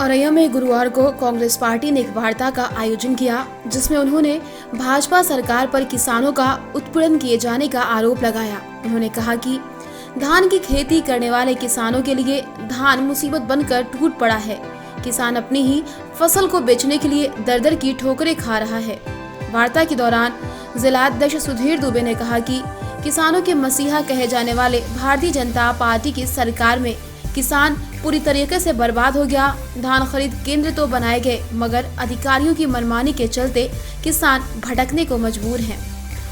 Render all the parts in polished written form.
औरैया में गुरुवार को कांग्रेस पार्टी ने एक वार्ता का आयोजन किया, जिसमें उन्होंने भाजपा सरकार पर किसानों का उत्पीड़न किए जाने का आरोप लगाया। उन्होंने कहा कि धान की खेती करने वाले किसानों के लिए धान मुसीबत बनकर टूट पड़ा है। किसान अपनी ही फसल को बेचने के लिए दर-दर की ठोकरें खा रहा है। वार्ता के दौरान जिलाध्यक्ष सुधीर दुबे ने कहा कि किसानों के मसीहा कहे जाने वाले भारतीय जनता पार्टी की सरकार में किसान पूरी तरीके से बर्बाद हो गया। धान खरीद केंद्र तो बनाए गए, मगर अधिकारियों की मनमानी के चलते किसान भटकने को मजबूर हैं।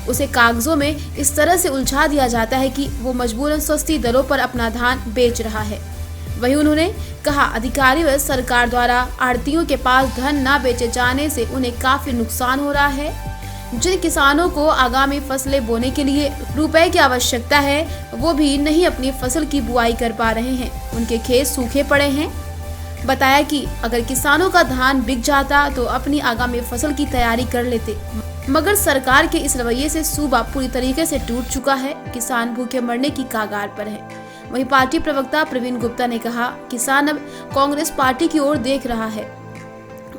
उसे कागजों में इस तरह से उलझा दिया जाता है कि वो मजबूरन सस्ती दरों पर अपना धान बेच रहा है। वहीं उन्होंने कहा, अधिकारी व सरकार द्वारा आढ़तियों के पास धन न बेचे जाने से उन्हें काफी नुकसान हो रहा है। जिन किसानों को आगामी फसलें बोने के लिए रुपए की आवश्यकता है, वो भी नहीं अपनी फसल की बुआई कर पा रहे हैं। उनके खेत सूखे पड़े हैं। बताया कि अगर किसानों का धान बिक जाता तो अपनी आगामी फसल की तैयारी कर लेते, मगर सरकार के इस रवैये से सूबा पूरी तरीके से टूट चुका है। किसान भूखे मरने की कगार पर है। वहीं पार्टी प्रवक्ता प्रवीण गुप्ता ने कहा, किसान अब कांग्रेस पार्टी की ओर देख रहा है।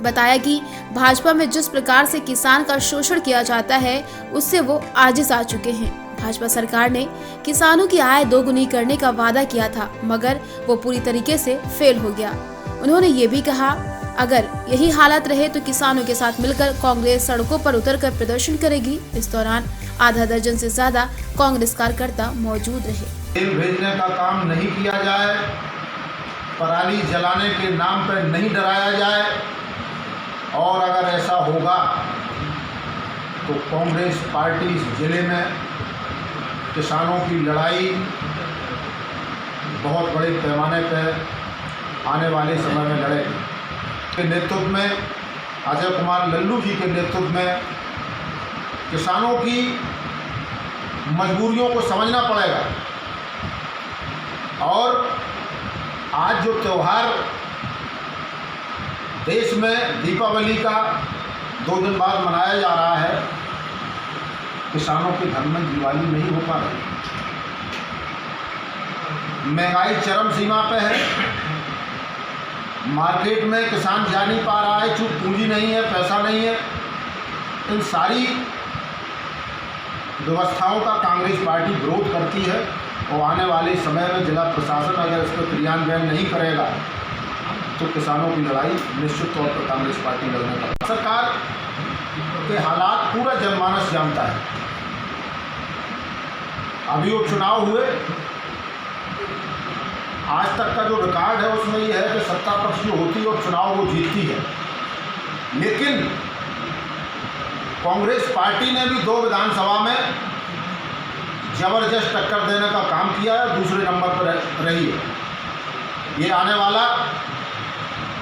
बताया कि भाजपा में जिस प्रकार से किसान का शोषण किया जाता है, उससे वो आजिज आ चुके हैं। भाजपा सरकार ने किसानों की आय दोगुनी करने का वादा किया था, मगर वो पूरी तरीके से फेल हो गया। उन्होंने ये भी कहा, अगर यही हालात रहे तो किसानों के साथ मिलकर कांग्रेस सड़कों पर उतरकर प्रदर्शन करेगी। इस दौरान आधा दर्जन से ज्यादा कांग्रेस कार्यकर्ता मौजूद रहे। तेल भेजने का काम नहीं किया जाए, पराली जलाने के नाम पर नहीं डराया जाए, और अगर ऐसा होगा तो कांग्रेस पार्टी इस जिले में किसानों की लड़ाई बहुत बड़े पैमाने पर आने वाले समय में लड़ेगी। के नेतृत्व में, अजय कुमार लल्लू जी के नेतृत्व में किसानों की मजबूरियों को समझना पड़ेगा। और आज जो त्यौहार देश में दीपावली का 2 दिन बाद मनाया जा रहा है, किसानों के घर में दिवाली नहीं हो पा रही। महंगाई चरम सीमा पे है। मार्केट में किसान जा नहीं पा रहा है, चूंकि पूंजी नहीं है, पैसा नहीं है। इन सारी व्यवस्थाओं का कांग्रेस पार्टी विरोध करती है, और आने वाले समय में जिला प्रशासन अगर इस पर क्रियान्वयन नहीं करेगा तो किसानों की लड़ाई निश्चित तौर पर कांग्रेस पार्टी लड़ने का। सरकार के हालात पूरा जनमानस जानता है। अभी वो चुनाव हुए, आज तक का जो रिकॉर्ड है उसमें यह है कि सत्ता पक्ष जो होती है और चुनाव वो जीतती है। लेकिन कांग्रेस पार्टी ने भी 2 विधानसभा में जबरदस्त टक्कर देने का काम किया है, दूसरे नंबर पर रही है। ये आने वाला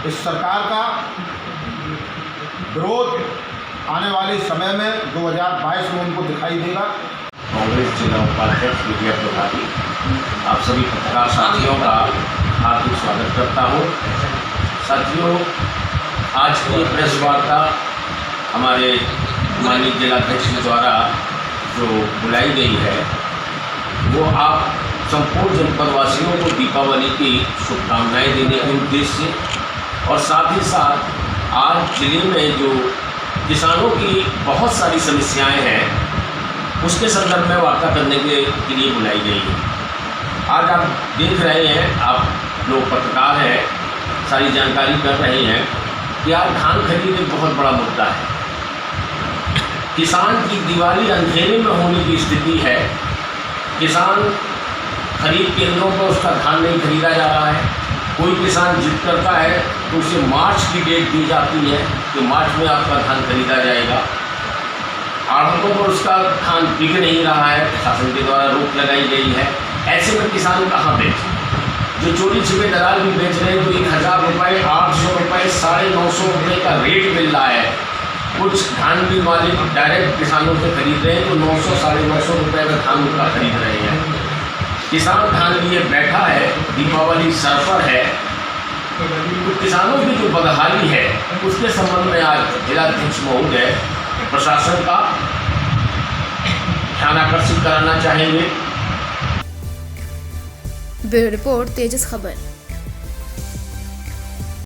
इस सरकार का विरोध आने वाले समय में 2022 में उनको दिखाई देगा। कांग्रेस जिला उपाध्यक्ष विजय प्रभारी आप सभी पत्रकार साथियों का हार्दिक स्वागत करता हूँ। साथियों, आज की प्रेस वार्ता हमारे माननीय जिलाध्यक्ष द्वारा जो बुलाई गई है, वो आप संपूर्ण जनपद वासियों को दीपावली की शुभकामनाएं देने के उद्देश्य से, और साथ ही साथ आज जिले में जो किसानों की बहुत सारी समस्याएं हैं, उसके संदर्भ में वार्ता करने के लिए बुलाई गई है। आज आप देख रहे हैं, आप लोग पत्रकार हैं, सारी जानकारी कर रहे हैं कि आज धान खरीद एक बहुत बड़ा मुद्दा है। किसान की दिवाली अंधेरे में होने की स्थिति है। किसान खरीद केंद्रों पर उसका धान नहीं खरीदा जा रहा है। कोई किसान जिद करता है तो उसे मार्च की डेट दी जाती है कि मार्च में आपका धान खरीदा जाएगा। आढ़तों पर उसका धान बिक नहीं रहा है, शासन के द्वारा रोक लगाई गई है। ऐसे में किसान कहाँ बेचे? जो चोरी छिपे दलाल भी बेच रहे हैं, तो 1000 रुपये, 800 रुपये, 950 रुपये का रेट मिल रहा है। कुछ धान मिल वाले डायरेक्ट किसानों से खरीद रहे हैं, तो 900, 950 रुपये का धान उनका खरीद रहे हैं। किसान धान लिए बैठा है, दीपावली सर पर है, तो किसानों की जो बदहाली है उसके संबंध में आज जिलाध्यक्ष महोदय प्रशासन का ध्यान आकर्षित कराना चाहेंगे। ब्यूरो रिपोर्ट, तेजस खबर।